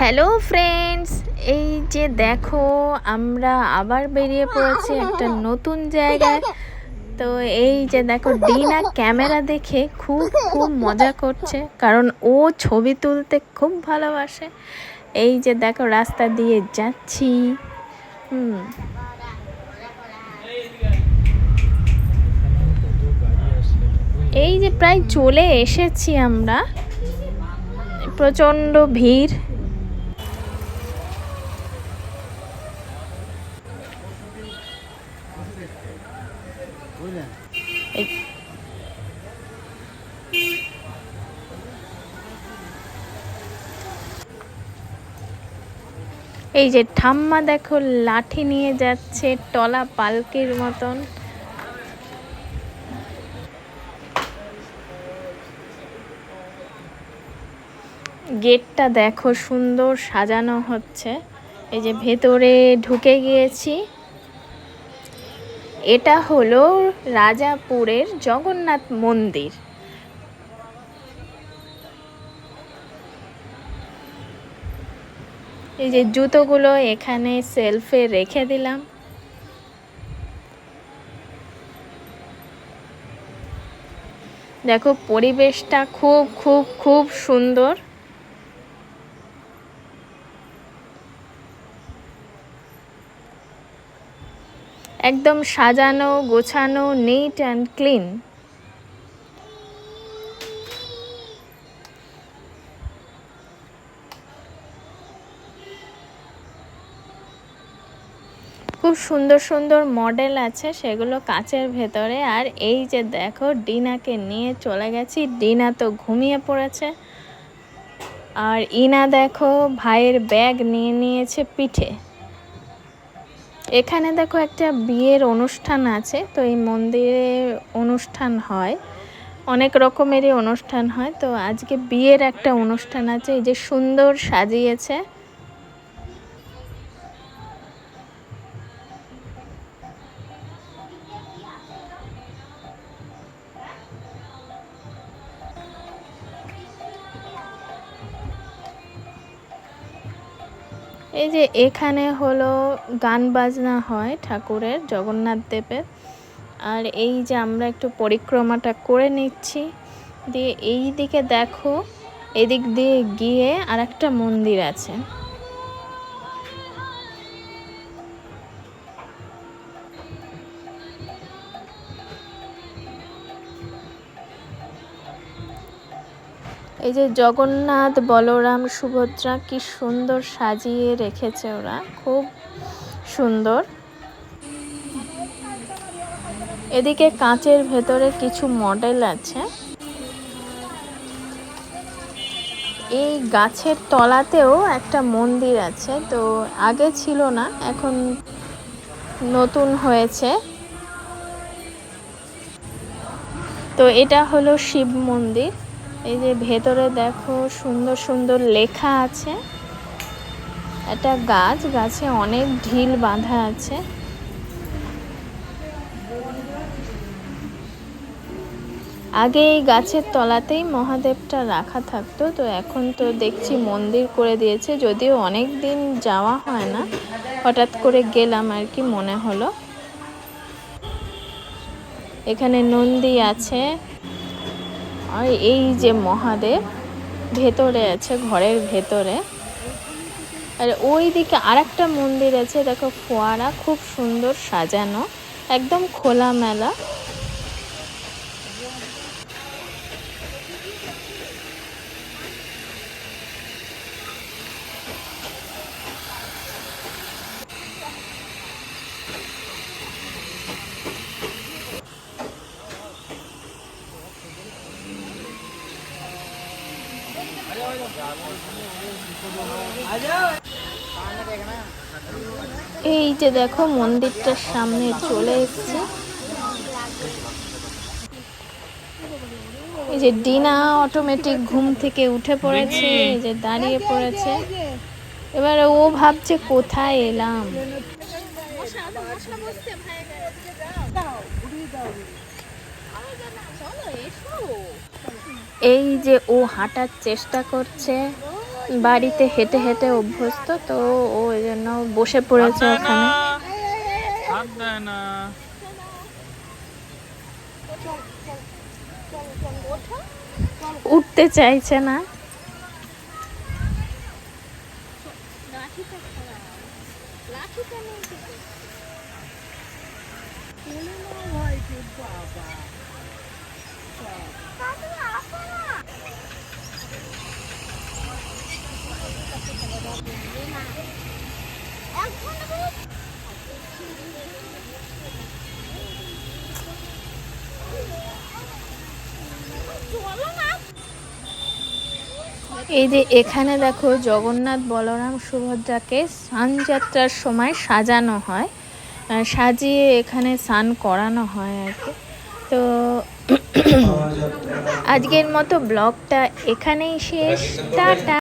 Hello friends, এই যে দেখো আমরা আবার বেরিয়ে পড়েছি একটা নতুন জায়গায়। তো এই যে দেখো ডিনা ক্যামেরা দেখে খুব খুব মজা করছে, কারণ ও ছবি তুলতে খুব ভালোবাসে। এই যে দেখো রাস্তা দিয়ে যাচ্ছি। এই যে প্রায় চলে এসেছি আমরা, প্রচণ্ড ভিড়। এই যে ঠাম্মা দেখো লাঠি নিয়ে যাচ্ছে টলা পালকির মতন। গেটটা দেখো সুন্দর সাজানো হচ্ছে। এই যে ভেতরে ঢুকে গিয়েছি। এটা হলো রাজাপুরের জগন্নাথ মন্দির। এই যে জুতোগুলো এখানে সেলফে রেখে দিলাম। দেখো পরিবেশটা খুব খুব খুব সুন্দর। একদম সাজানো গোছানো, নিট অ্যান্ড ক্লিন। খুব সুন্দর সুন্দর মডেল আছে, সেগুলো কাচের ভেতরে। আর এই যে দেখো ডিনাকে নিয়ে চলে গেছি। ডিনা তো ঘুমিয়ে পড়েছে, আর ইনা দেখো ভাইয়ের ব্যাগ নিয়ে নিয়েছে পিঠে। এখানে দেখো একটা বিয়ের অনুষ্ঠান আছে। তো এই মন্দিরে অনুষ্ঠান হয়, অনেক রকমেরই অনুষ্ঠান হয়। তো আজকে বিয়ের একটা অনুষ্ঠান আছে। এই যে সুন্দর সাজিয়েছে। এই যে এখানে হলো গান বাজনা হয় ঠাকুরের, জগন্নাথ দেবের। আর এই যে আমরা একটু পরিক্রমাটা করে নিচ্ছি। দিয়ে এই দিকে দেখো, এদিক দিয়ে গিয়ে আর একটা মন্দির আছে। এই যে জগন্নাথ, বলরাম, সুভদ্রা কি সুন্দর সাজিয়ে রেখেছে ওরা, খুব সুন্দর। এদিকে কাঁচের ভেতরে কিছু মডেল আছে। এই গাছের তলাতেও একটা মন্দির আছে। তো আগে ছিল না, এখন নতুন হয়েছে। তো এটা হলো শিব মন্দির। এই যে ভেতরে দেখো সুন্দর সুন্দর লেখা আছে। একটা গাছ, গাছে অনেক ঢিল বাঁধা আছে। আগে এই গাছের তলাতেই মহাদেবটা রাখা থাকতো। তো এখন তো দেখছি মন্দির করে দিয়েছে, যদিও অনেক দিন যাওয়া হয় না, হঠাৎ করে গেলাম আর কি, মনে হলো। এখানে নন্দী আছে। আর এই যে মহাদেব ভেতরে আছে, ঘরের ভেতরে। আর ওই দিকে আরেকটা মন্দির আছে, দেখো ফোয়ারা খুব সুন্দর সাজানো, একদম খোলামেলা। এই যে দেখো মন্দিরটার সামনে চলে এসেছি। এই যে ডিনা অটোমেটিক ঘুম থেকে উঠে পড়েছে, এই যে দাঁড়িয়ে পড়েছে। এবারে ও ভাবছে কোথায় এলাম। এই যে ও হাঁটার চেষ্টা করছে, বাড়িতে হেঁটে হেঁটে অভ্যস্ত, তো ও ওই জন্য বসে পড়েছে ওখানে। উঠতে চাইছে না। এই যে এখানে দেখো জগন্নাথ বলরাম সুভদ্রাকে স্নানযাত্রার সময় সাজানো হয়, সাজিয়ে এখানে স্নান করানো হয় আর কি। তো আজকের মতো ব্লগটা এখানেই শেষ, টাটা।